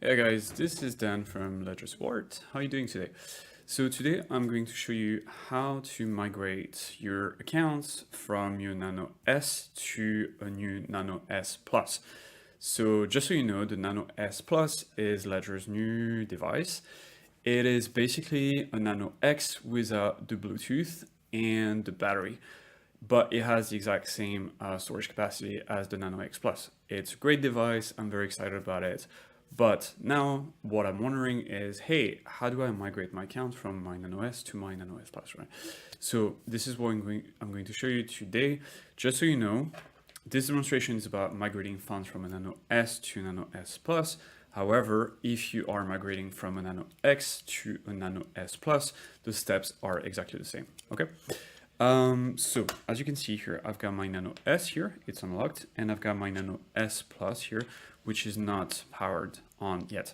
Hey guys, this is Dan from Ledger Support. How are you doing today? So today I'm going to show you how to migrate your accounts from your Nano S to a new Nano S Plus. So just so you know, the Nano S Plus is Ledger's new device. It is basically a Nano X without the Bluetooth and the battery, but it has the exact same storage capacity as the Nano X Plus. It's a great device. I'm very excited about it. But now what I'm wondering is, hey, how do I migrate my account from my Nano S to my Nano S Plus, right? So this is what I'm going to show you today. Just so you know, this demonstration is about migrating funds from a Nano S to Nano S Plus. However, if you are migrating from a Nano X to a Nano S Plus, the steps are exactly the same, okay? So as you can see here, I've got my Nano S here, it's unlocked, and I've got my Nano S Plus here, which is not powered on yet.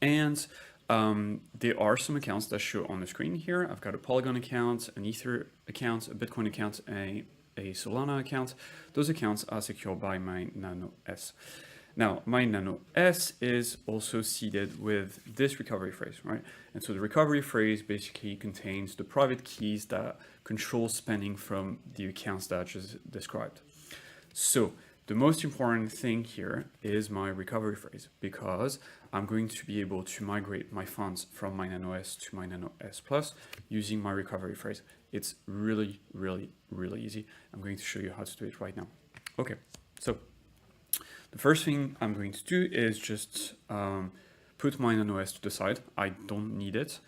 And there are some accounts that show on the screen here. I've got a Polygon account, an Ether account, a Bitcoin account, a Solana account. Those accounts are secured by my Nano S. Now, my Nano S is also seeded with this recovery phrase, right? And so the recovery phrase basically contains the private keys that control spending from the accounts that I just described. So the most important thing here is my recovery phrase, because I'm going to be able to migrate my funds from my Nano S to my Nano S Plus using my recovery phrase. It's really, really, really easy. I'm going to show you how to do it right now. Okay, so the first thing I'm going to do is just put my Nano S to the side. I don't need it.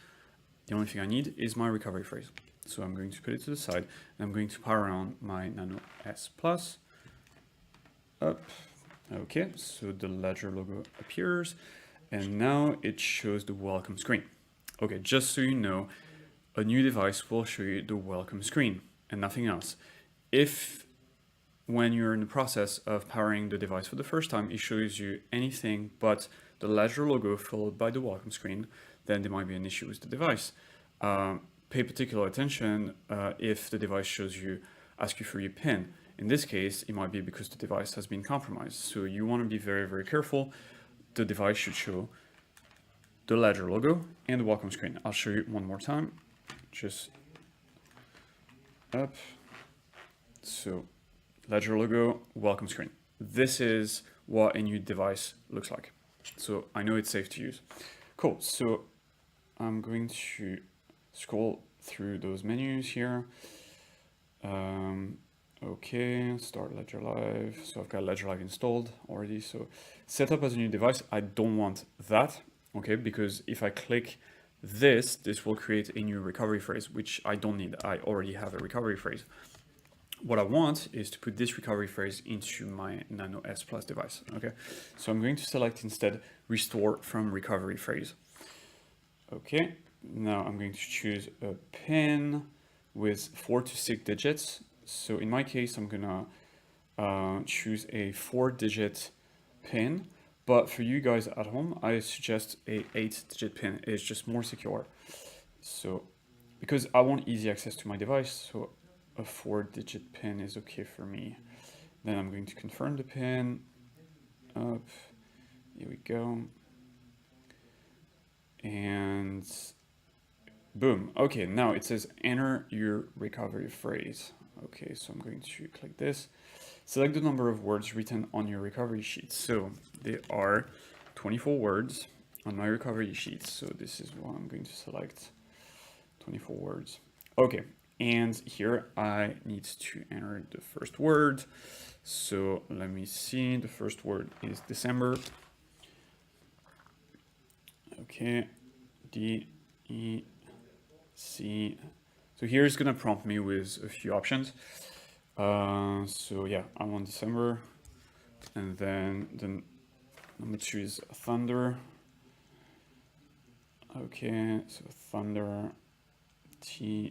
The only thing I need is my recovery phrase. So I'm going to put it to the side, and I'm going to power on my Nano S Plus. Up. Okay, so the Ledger logo appears, and now it shows the welcome screen. Okay, just so you know, a new device will show you the welcome screen and nothing else. If when you're in the process of powering the device for the first time, it shows you anything but the Ledger logo followed by the welcome screen, then there might be an issue with the device. Pay particular attention if the device asks you for your PIN. In this case, it might be because the device has been compromised. So you want to be very, very careful. The device should show the Ledger logo and the welcome screen. I'll show you one more time. Just up. So Ledger logo, welcome screen. This is what a new device looks like. So I know it's safe to use. Cool. So I'm going to scroll through those menus here. Okay, start Ledger Live. So I've got Ledger Live installed already. So set up as a new device. I don't want that, okay? Because if I click this will create a new recovery phrase, which I don't need. I already have a recovery phrase. What I want is to put this recovery phrase into my Nano S Plus device, okay? So I'm going to select instead restore from recovery phrase. Okay, now I'm going to choose a PIN with 4 to 6 digits. So in my case, I'm gonna choose a 4-digit PIN, but for you guys at home, I suggest a 8-digit PIN. It's just more secure. So because I want easy access to my device, so a 4-digit PIN is okay for me. Then I'm going to confirm the PIN. Up, here we go. And boom. Okay, now it says enter your recovery phrase. Okay, so I'm going to click this. Select the number of words written on your recovery sheet. So there are 24 words on my recovery sheet. So this is what I'm going to select, 24 words. Okay, and here I need to enter the first word. So let me see, the first word is December. Okay, D-E-C. So here it's gonna prompt me with a few options. So yeah, I want December, and then number 2 is thunder. Okay, so thunder, T-H-U.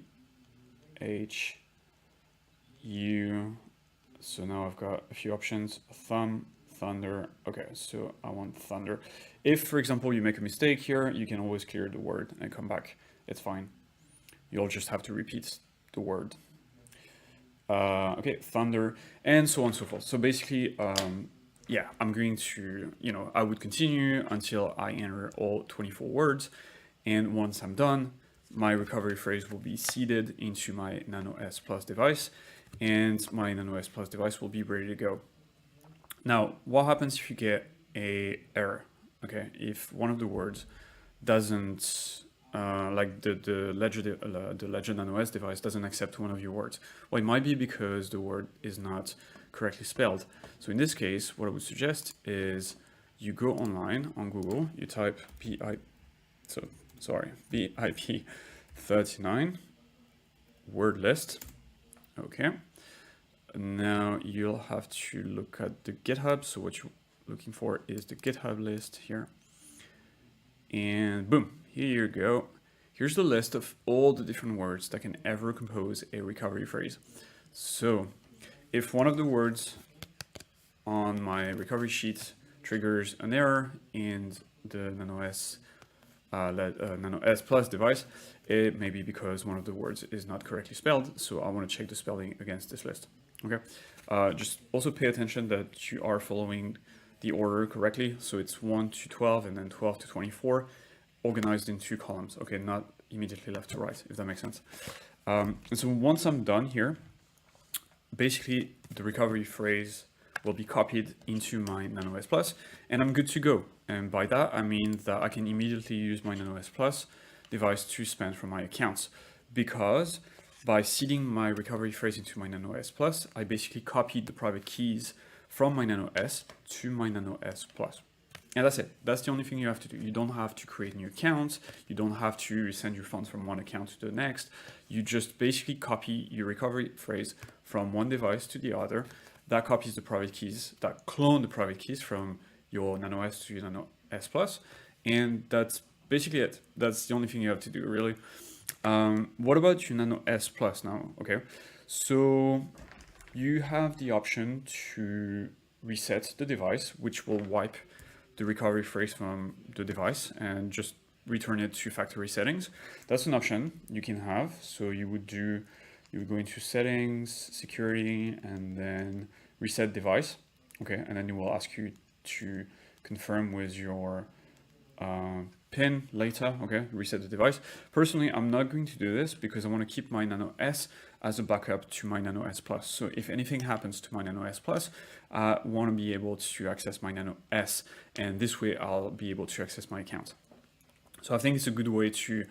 So now I've got a few options, thumb, thunder. Okay, so I want thunder. If, for example, you make a mistake here, you can always clear the word and come back. It's fine. You'll just have to repeat the word. Okay, thunder, and so on and so forth. So basically, yeah, I'm going to, I would continue until I enter all 24 words. And once I'm done, my recovery phrase will be seeded into my Nano S Plus device, and my Nano S Plus device will be ready to go. Now, what happens if you get a error? Okay, if one of the words doesn't, like the Ledger Nano S device doesn't accept one of your words. Well, it might be because the word is not correctly spelled. So in this case, what I would suggest is you go online on Google, you type BIP 39 word list. Okay. Now you'll have to look at the GitHub. So what you're looking for is the GitHub list here. And boom, here you go. Here's the list of all the different words that can ever compose a recovery phrase. So if one of the words on my recovery sheet triggers an error in the Nano S Plus device, it may be because one of the words is not correctly spelled. So I want to check the spelling against this list. Okay. Just also pay attention that you are following the order correctly. So it's 1 to 12 and then 12 to 24, organized in 2 columns. Okay, not immediately left to right, if that makes sense. And so once I'm done here, basically the recovery phrase will be copied into my Nano S Plus, and I'm good to go. And by that, I mean that I can immediately use my Nano S Plus device to spend from my accounts, because by seeding my recovery phrase into my Nano S Plus, I basically copied the private keys from my Nano S to my Nano S Plus. And that's it. That's the only thing you have to do. You don't have to create new accounts. You don't have to send your funds from one account to the next. You just basically copy your recovery phrase from one device to the other. That copies the private keys, that clone the private keys from your Nano S to your Nano S Plus. And that's basically it. That's the only thing you have to do, really. What about your Nano S Plus now? Okay, so you have the option to reset the device, which will wipe the recovery phrase from the device and just return it to factory settings. That's an option you can have. So you would go into settings, security, and then reset device. Okay, and then it will ask you to confirm with your PIN later. Okay, reset the device. Personally, I'm not going to do this because I want to keep my Nano S as a backup to my Nano S Plus. So if anything happens to my Nano S Plus, I want to be able to access my Nano S, and this way I'll be able to access my account. So I think it's a good way to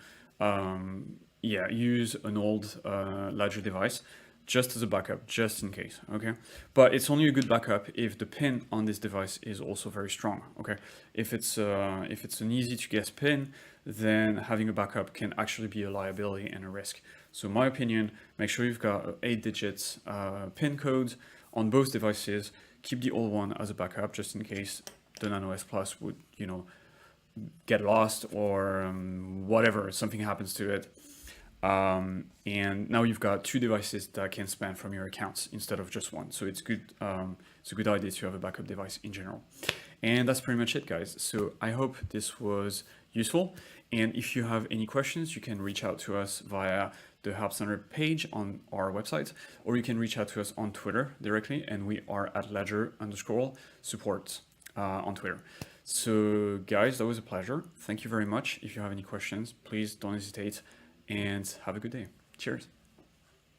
use an old Ledger device just as a backup, just in case. Okay, but it's only a good backup if the pin on this device is also very strong. Okay, if it's an easy to guess pin, then having a backup can actually be a liability and a risk. So in my opinion, make sure you've got 8 digits pin codes on both devices. Keep the old one as a backup just in case the Nano S Plus would, get lost or whatever, something happens to it. And now you've got 2 devices that can span from your accounts instead of just one. So it's good. It's a good idea to have a backup device in general. And that's pretty much it, guys. So I hope this was useful. And if you have any questions, you can reach out to us via the Help Center page on our website, or you can reach out to us on Twitter directly. And we are at Ledger_support on Twitter. So guys, that was a pleasure. Thank you very much. If you have any questions, please don't hesitate, and have a good day. Cheers.